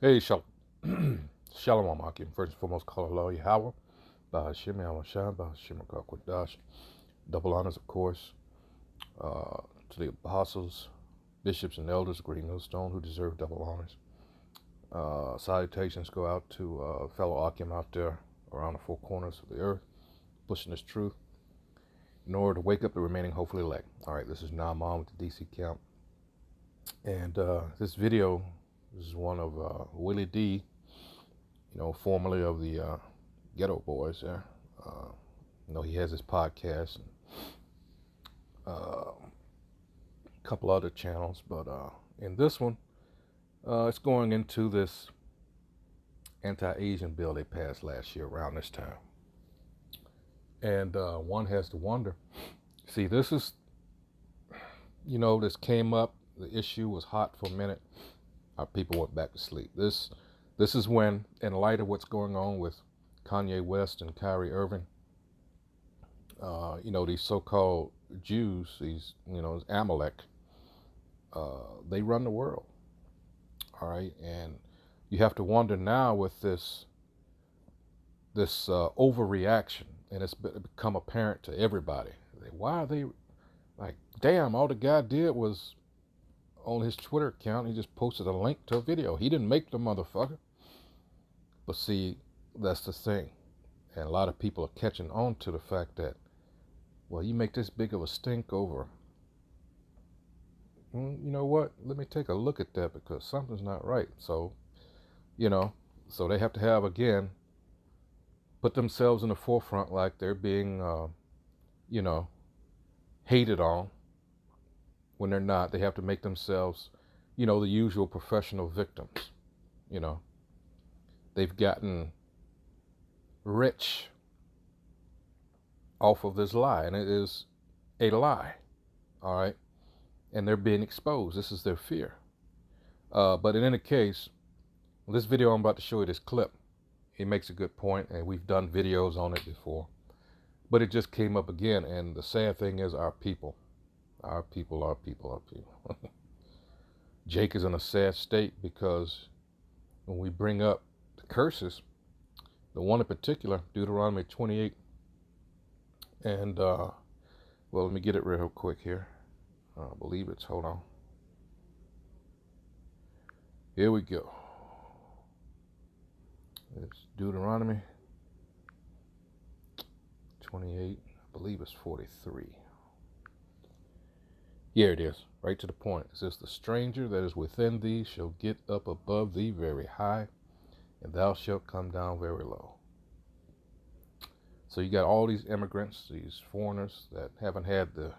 Hey, Shalom Akim. First and foremost, call Allah Yahweh. Bahashim Yahweh Bahashim Kwadash. Double honors, of course, to the apostles, bishops, and elders of Green Millstone who deserve double honors. Salutations go out to fellow Akim out there around the four corners of the earth, pushing this truth in order to wake up the remaining hopefully elect. All right, this is Naaman with the DC Camp. And this video is one of Willie D, formerly of the Ghetto Boys there. He has his podcast and a couple other channels, but in this one, it's going into this anti-Asian bill they passed last year around this time. And one has to wonder, see, this is, this came up, the issue was hot for a minute. Our people went back to sleep. This is when, in light of what's going on with Kanye West and Kyrie Irving, these so-called Jews, these, Amalek, they run the world. All right, and you have to wonder now with this overreaction, and it's become apparent to everybody. Why are they like, damn, all the guy did was on his Twitter account, he just posted a link to a video. He didn't make the motherfucker. But see, that's the thing. And a lot of people are catching on to the fact that, well, you make this big of a stink over, you know what? Let me take a look at that because something's not right. So, so they have to have, again, put themselves in the forefront like they're being, hated on when they're not. They have to make themselves, the usual professional victims. They've gotten rich off of this lie, and it is a lie, all right? And they're being exposed. This is their fear. But in any case, this video I'm about to show you, this clip, he makes a good point, and we've done videos on it before. But it just came up again, and the sad thing is our people. Jake is in a sad state because when we bring up the curses, the one in particular, Deuteronomy 28, and, well, let me get it real quick here. I believe it's, hold on. Here we go. It's Deuteronomy 28, I believe it's 43. Here it is, right to the point. It says, the stranger that is within thee shall get up above thee very high, and thou shalt come down very low. So you got all these immigrants, these foreigners that haven't had the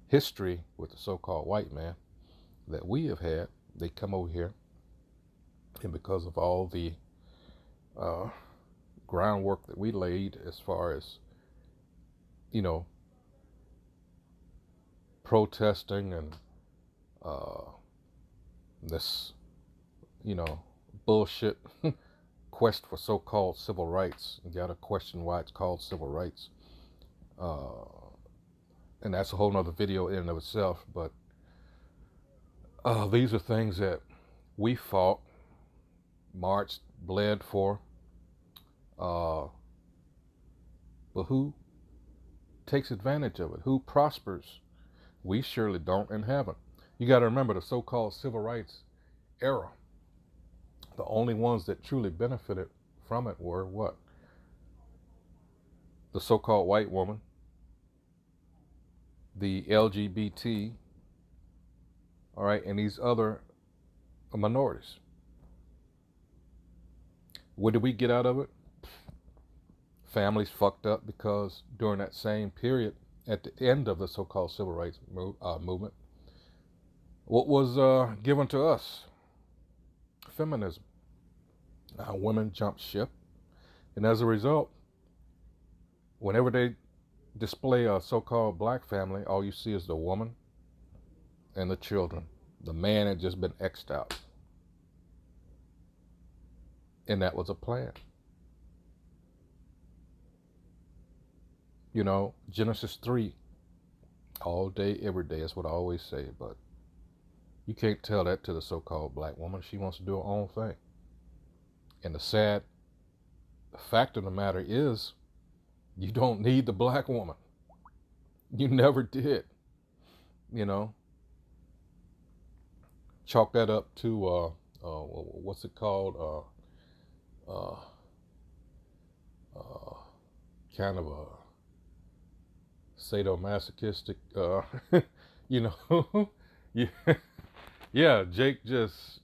history with the so-called white man that we have had. They come over here, and because of all the groundwork that we laid as far as, protesting and this, bullshit quest for so-called civil rights. You gotta question why it's called civil rights. And that's a whole nother video in and of itself. But these are things that we fought, marched, bled for. But who takes advantage of it? Who prospers? We surely don't in heaven. You got to remember the so-called civil rights era. The only ones that truly benefited from it were what? The so-called white woman, the LGBT, all right, and these other minorities. What did we get out of it? Families fucked up because during that same period, at the end of the so-called civil rights movement, what was given to us? Feminism. Now women jumped ship, and as a result, whenever they display a so-called black family, all you see is the woman and the children. The man had just been X'd out. And that was a plan. Genesis 3, all day, every day, is what I always say, but you can't tell that to the so-called black woman. She wants to do her own thing. And the fact of the matter is, you don't need the black woman. You never did. You know, chalk that up to what's it called? Uh, Kind of a sadomasochistic, you know, yeah, yeah. Jake just,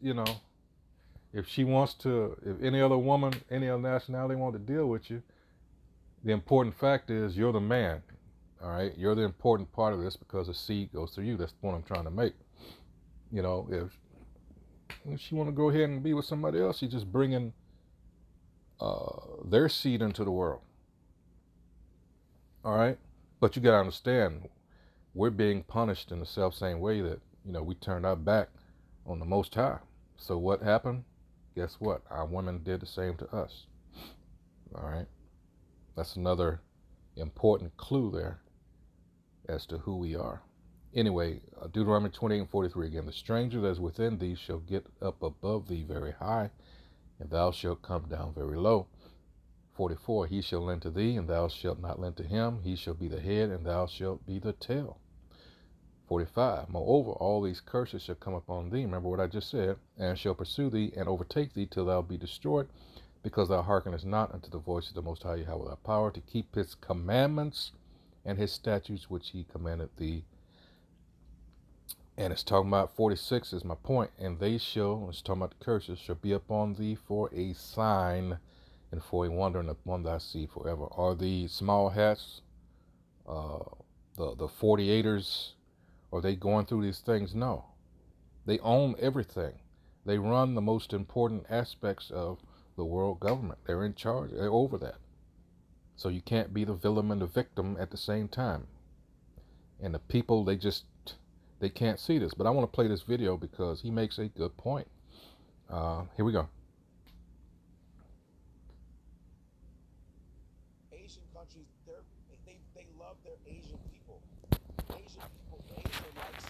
if she wants to, if any other woman, any other nationality want to deal with you, the important fact is you're the man. All right, you're the important part of this because the seed goes through you. That's the point I'm trying to make. If she want to go ahead and be with somebody else, she's just bringing their seed into the world. All right, but you gotta understand, we're being punished in the self same way that we turned our back on the Most High. So what happened? Guess what? Our women did the same to us. All right, that's another important clue there as to who we are. Anyway, Deuteronomy 28:43 again. The stranger that is within thee shall get up above thee very high, and thou shalt come down very low. 44, he shall lend to thee, and thou shalt not lend to him. He shall be the head, and thou shalt be the tail. 45, moreover, all these curses shall come upon thee, remember what I just said, and shall pursue thee, and overtake thee, till thou be destroyed, because thou hearkenest not unto the voice of the Most High Yahweh thy power, to keep his commandments and his statutes which he commanded thee. And it's talking about 46 is my point, and they shall, it's talking about the curses, shall be upon thee for a sign, and for a wonder upon thy seed forever. Are the small hats, the 48ers, are they going through these things? No. They own everything. They run the most important aspects of the world government. They're in charge. They're over that. So you can't be the villain and the victim at the same time. And the people, they can't see this. But I want to play this video because he makes a good point. Here we go. Asian countries, they love their Asian people. Asia likes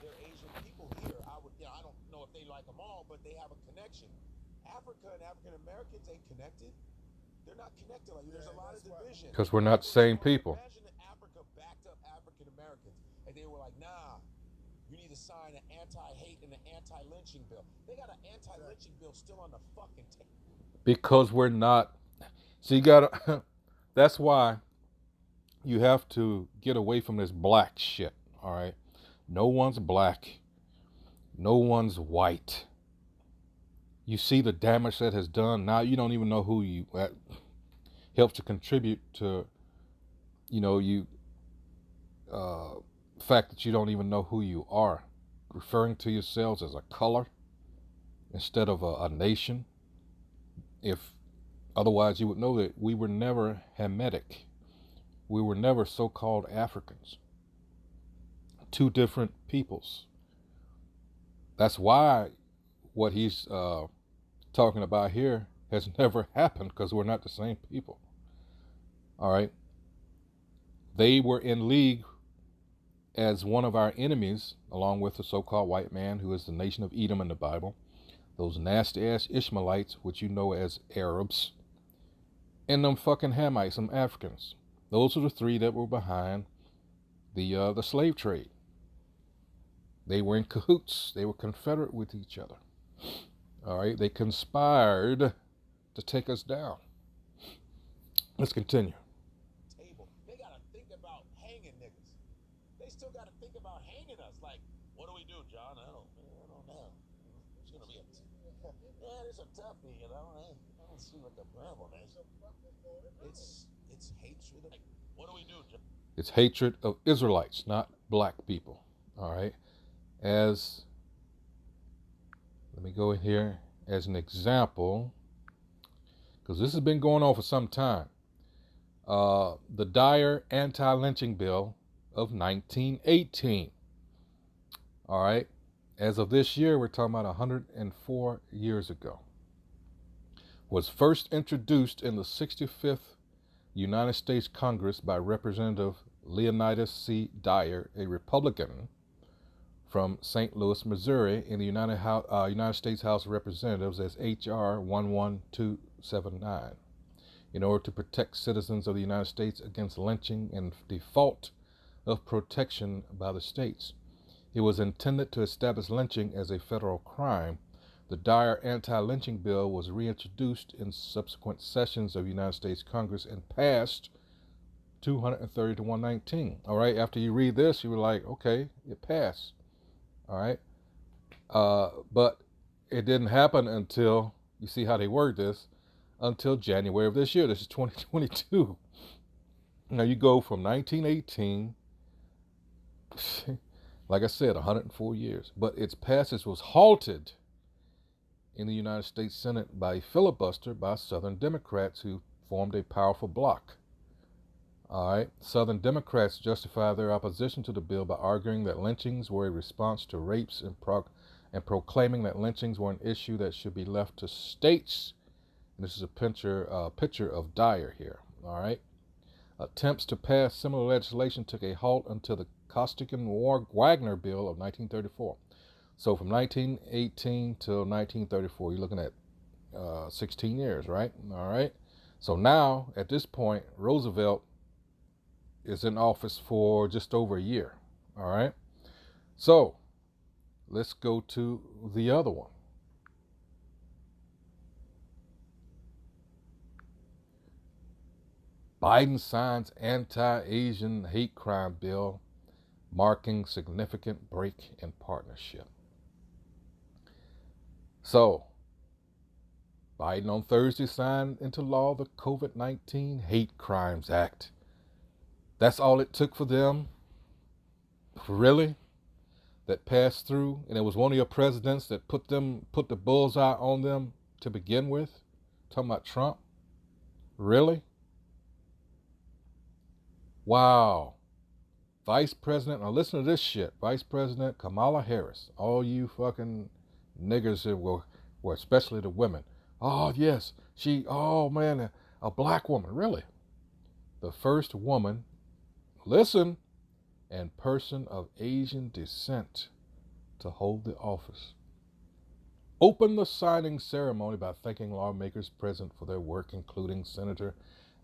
their Asian people here. I don't know if they like them all, but they have a connection. Africa and African Americans ain't connected. They're not connected. Like there's a lot of division. Because we're not the same people. Imagine that Africa backed up African Americans, and they were like, "Nah, you need to sign an anti-hate and an anti-lynching bill." They got an anti-lynching bill still on the fucking table. Because we're not. So you gotta. That's why you have to get away from this black shit. All right. No one's black. No one's white. You see the damage that has done. Now you don't even know who you helps to contribute to, fact that you don't even know who you are, referring to yourselves as a color instead of a nation. If otherwise, you would know that we were never Hamitic. We were never so-called Africans. Two different peoples. That's why what he's talking about here has never happened, because we're not the same people. All right. They were in league as one of our enemies, along with the so-called white man, who is the nation of Edom in the Bible, those nasty-ass Ishmaelites, which you know as Arabs, and them fucking Hamites, some Africans. Those are the three that were behind the slave trade. They were in cahoots. They were confederate with each other. All right, they conspired to take us down. Let's continue. They gotta think about hanging niggas. They still gotta think about hanging us. Like, what do we do, John? I don't know. It's gonna be there's a toughie, I don't see what the problem is. It's hatred. Like, what do we do, John? It's hatred of Israelites, not black people. All right. Let me go in here as an example, because this has been going on for some time. The dire anti-lynching bill of 1918. All right. As of this year, we're talking about 104 years ago. Was first introduced in the 65th United States Congress by Representative Leonidas C. Dyer, a Republican from St. Louis, Missouri, in the United States House of Representatives as H.R. 11279, in order to protect citizens of the United States against lynching and default of protection by the states. It was intended to establish lynching as a federal crime. The Dyer anti-lynching bill was reintroduced in subsequent sessions of the United States Congress and passed 230 to 119. All right, after you read this, you were like, okay, it passed. All right, but it didn't happen until, you see how they word this, until January of this year. This is 2022. Now you go from 1918, like I said, 104 years, but its passage was halted in the United States Senate by a filibuster by Southern Democrats who formed a powerful bloc. All right, Southern Democrats justified their opposition to the bill by arguing that lynchings were a response to rapes and proclaiming that lynchings were an issue that should be left to states. And this is a picture of Dyer here. All right, attempts to pass similar legislation took a halt until the Costigan-Wagner Bill of 1934. So from 1918 till 1934, you're looking at 16 years, right? All right. So now, at this point, Roosevelt is in office for just over a year. All right. So let's go to the other one. Biden signs anti-Asian hate crime bill, marking significant break in partnership. So, Biden on Thursday signed into law the COVID-19 Hate Crimes Act. That's all it took for them, really, that passed through, and it was one of your presidents that put the bullseye on them to begin with. Talking about Trump, really? Wow. Vice President, now listen to this shit. Vice President Kamala Harris, all you fucking niggers that were especially the women. Oh yes, oh man, a black woman, really? The first woman, listen, and person of Asian descent to hold the office. Opened the signing ceremony by thanking lawmakers present for their work, including Senator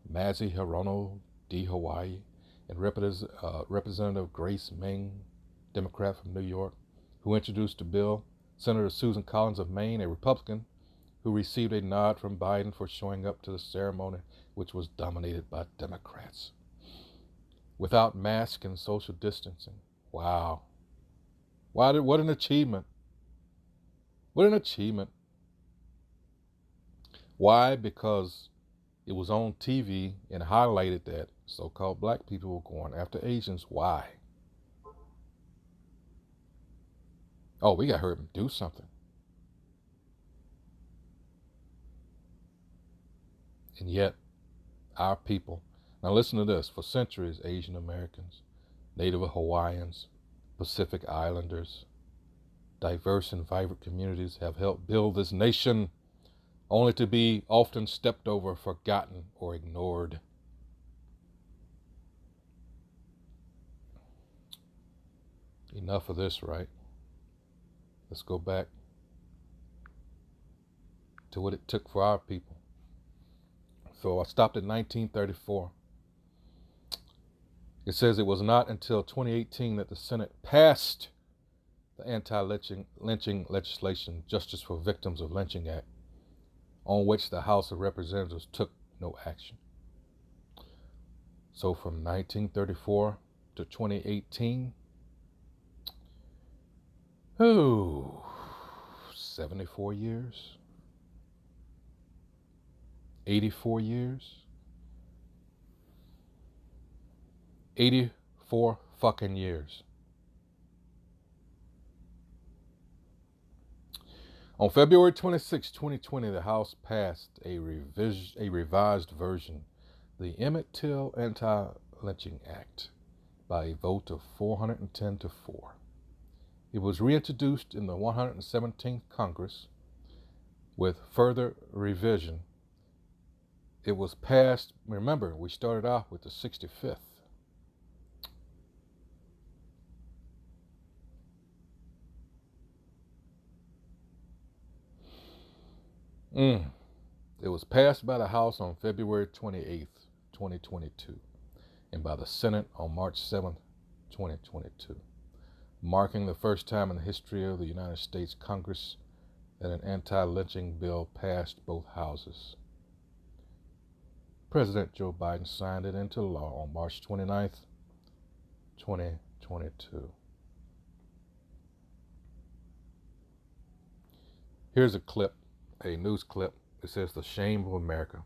Mazie Hirono D. Hawaii and Representative Grace Meng, Democrat from New York, who introduced the bill, Senator Susan Collins of Maine, a Republican, who received a nod from Biden for showing up to the ceremony, which was dominated by Democrats. Without masks and social distancing. Wow. What an achievement. What an achievement. Why? Because it was on TV and highlighted that so-called black people were going after Asians. Why? Oh, we got to hurry up and do something. And yet, our people, now listen to this, for centuries, Asian Americans, Native Hawaiians, Pacific Islanders, diverse and vibrant communities have helped build this nation, only to be often stepped over, forgotten, or ignored. Enough of this, right? Let's go back to what it took for our people. So I stopped at 1934. It says it was not until 2018 that the Senate passed the Anti-Lynching legislation, Justice for Victims of Lynching Act, on which the House of Representatives took no action. So from 1934 to 2018, 74 years, 84 years, 84 fucking years. On February 26, 2020, the House passed a revised version, the Emmett Till Anti-Lynching Act, by a vote of 410 to 4. It was reintroduced in the 117th Congress with further revision. It was passed, remember, we started off with the 65th. Mm. It was passed by the House on February 28th, 2022, and by the Senate on March 7th, 2022, marking the first time in the history of the United States Congress that an anti-lynching bill passed both houses. President Joe Biden signed it into law on March 29th, 2022. Here's a clip, a news clip. It says, "The shame of America.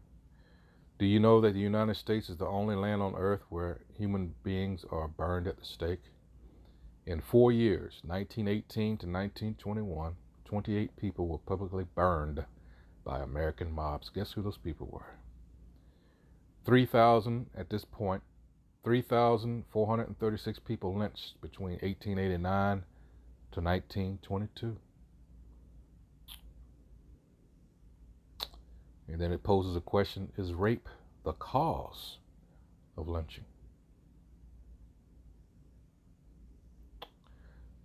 Do you know that the United States is the only land on earth where human beings are burned at the stake? In 4 years, 1918 to 1921, 28 people were publicly burned by American mobs." Guess who those people were? 3,000 at this point, 3,436 people lynched between 1889 to 1922. And then it poses a question, is rape the cause of lynching?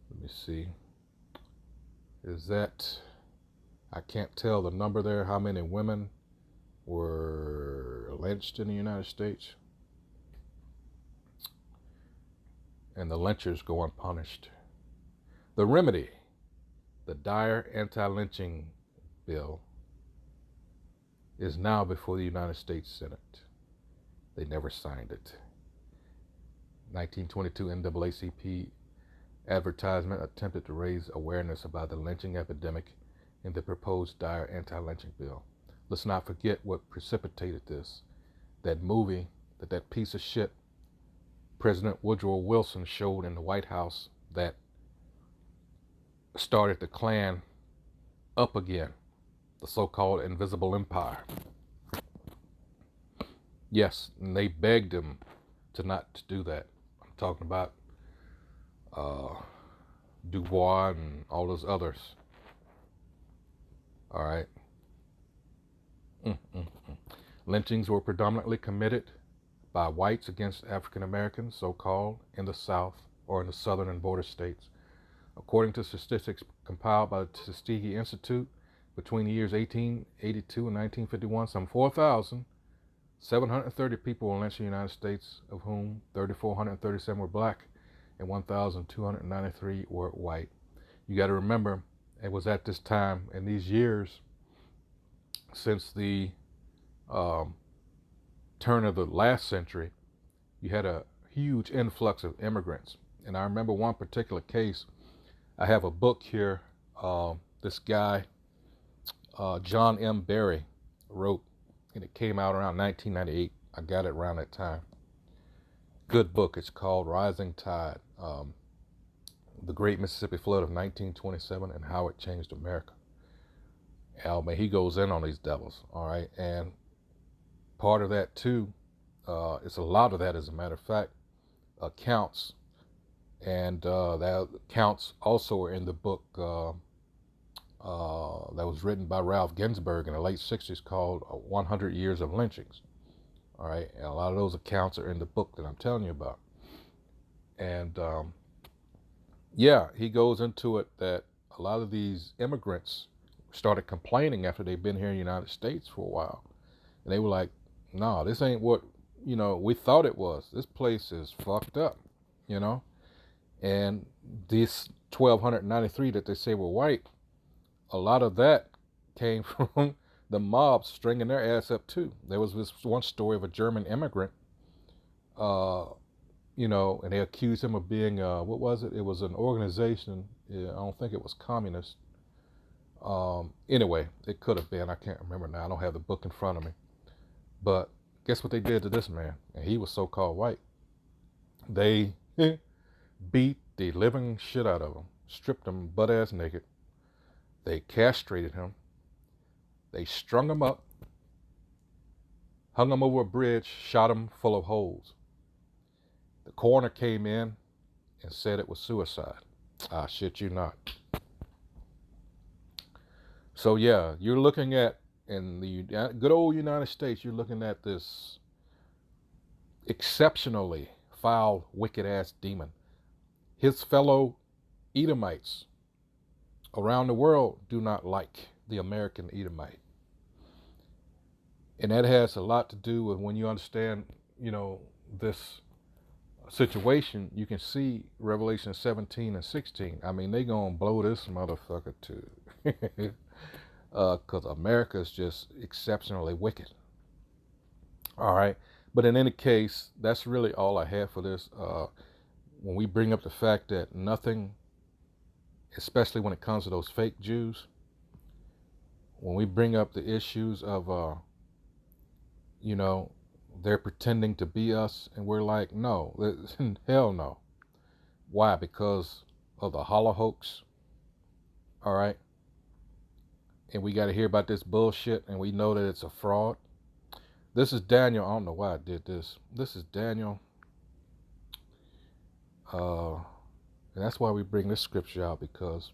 Let me see. Is that, I can't tell the number there, how many women were lynched in the United States. And the lynchers go unpunished. The remedy, the dire anti-lynching bill, is now before the United States Senate. They never signed it. 1922 NAACP advertisement attempted to raise awareness about the lynching epidemic in the proposed dire anti-lynching bill. Let's not forget what precipitated this. That movie that piece of shit President Woodrow Wilson showed in the White House that started the Klan up again, the so-called Invisible Empire. Yes, and they begged him to not do that. I'm talking about Dubois and all those others. All right. Lynchings were predominantly committed by whites against African Americans, so-called, in the South or in the southern and border states. According to statistics compiled by the Tuskegee Institute, between the years 1882 and 1951, some 4,730 people were lynched in the United States, of whom 3,437 were black and 1,293 were white. You got to remember, it was at this time, in these years, since the turn of the last century, you had a huge influx of immigrants. And I remember one particular case. I have a book here. This guy, John M. Barry, wrote, and it came out around 1998. I got it around that time. Good book. It's called Rising Tide, the Great Mississippi Flood of 1927 and How It Changed America. Man, he goes in on these devils, all right? And part of that, too, it's a lot of that, as a matter of fact, accounts. And that accounts also are in the book that was written by Ralph Ginsberg in the late 60s called 100 Years of Lynchings. All right, and a lot of those accounts are in the book that I'm telling you about. And yeah, he goes into it that a lot of these immigrants started complaining after they've been here in the United States for a while. And they were like, no, this ain't what, we thought it was. This place is fucked up, And these 1,293 that they say were white, a lot of that came from the mob stringing their ass up too. There was this one story of a German immigrant, and they accused him of being, what was it? It was an organization. I don't think it was communist. Anyway, it could have been. I can't remember now. I don't have the book in front of me. But guess what they did to this man? And he was so-called white. They beat the living shit out of him, stripped him butt-ass naked. They castrated him. They strung him up, hung him over a bridge, shot him full of holes. The coroner came in and said it was suicide. I shit you not. So yeah, you're looking at, in the good old United States, you're looking at this exceptionally foul, wicked-ass demon. His fellow Edomites around the world do not like the American Edomite. And that has a lot to do with when you understand, this situation. You can see Revelation 17 and 16. I mean, they gonna blow this motherfucker too. Because America is just exceptionally wicked. All right. But in any case, that's really all I have for this. When we bring up the fact that nothing, especially when it comes to those fake Jews, when we bring up the issues of, they're pretending to be us, and we're like, no, hell no. Why? Because of the hollow hoax. All right. And we got to hear about this bullshit, and we know that it's a fraud. This is Daniel. I don't know why I did this. This is Daniel. And that's why we bring this scripture out, because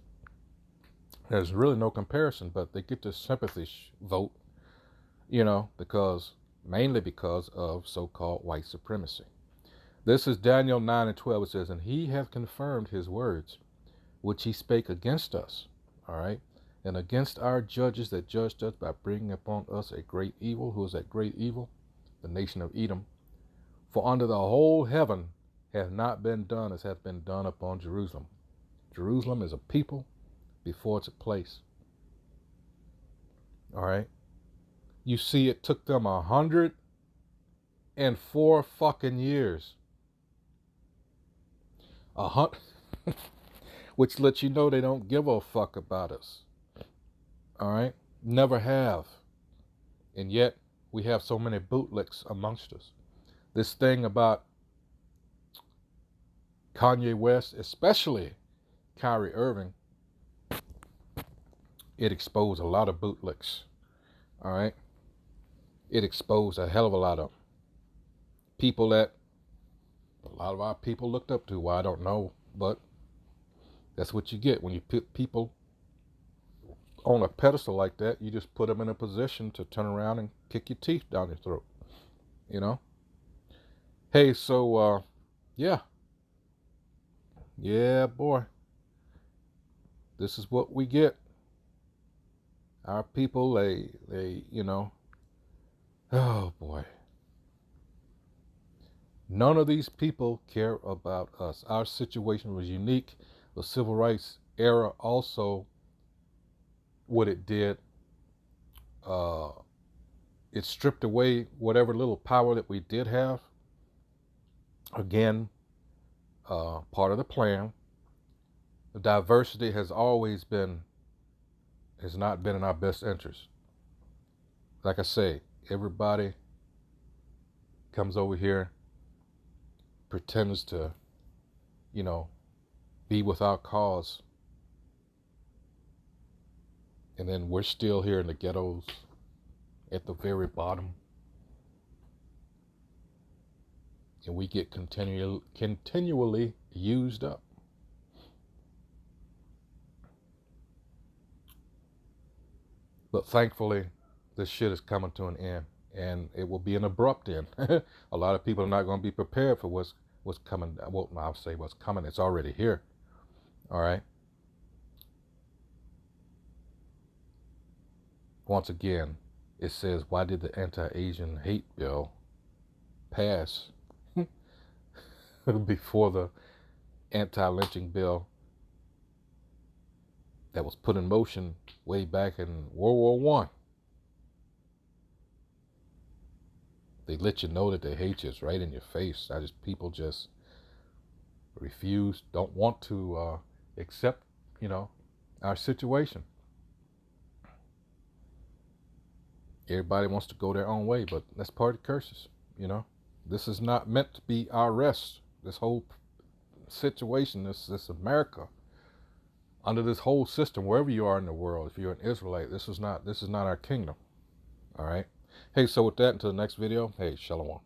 there's really no comparison, but they get this sympathy vote, mainly because of so-called white supremacy. This is Daniel 9 and 12. It says, and he hath confirmed his words, which he spake against us, all right, and against our judges that judged us, by bringing upon us a great evil. Who is that great evil? The nation of Edom. For under the whole heaven hath not been done as hath been done upon Jerusalem. Jerusalem is a people before it's a place. All right. You see, it took them 104 fucking years. Which lets you know they don't give a fuck about us. All right. Never have. And yet we have so many bootlicks amongst us. This thing about Kanye West, especially Kyrie Irving, it exposed a lot of bootlicks. All right. It exposed a hell of a lot of people that a lot of our people looked up to. Well, I don't know, but that's what you get when you put people on a pedestal like that. You just put them in a position to turn around and kick your teeth down your throat. Hey, so yeah, boy, this is what we get. Our people, they oh boy, none of these people care about us. Our situation was unique. The civil rights era also, what it did, it stripped away whatever little power that we did have. Again, part of the plan. The diversity has not been in our best interest. Like I say, everybody comes over here, pretends to, be without cause. And then we're still here in the ghettos at the very bottom. And we get continually used up. But thankfully, this shit is coming to an end. And it will be an abrupt end. A lot of people are not going to be prepared for what's coming. Well, I'll say what's coming. It's already here. All right. Once again, it says, why did the anti-Asian hate bill pass before the anti-lynching bill that was put in motion way back in World War I? They let you know that they hate you. It's right in your face. People just refuse, don't want to accept, our situation. Everybody wants to go their own way, but that's part of the curses, This is not meant to be our rest. This whole situation, this America, under this whole system, wherever you are in the world, if you're an Israelite, this is not our kingdom. All right. Hey, so with that, until the next video, hey, shalom.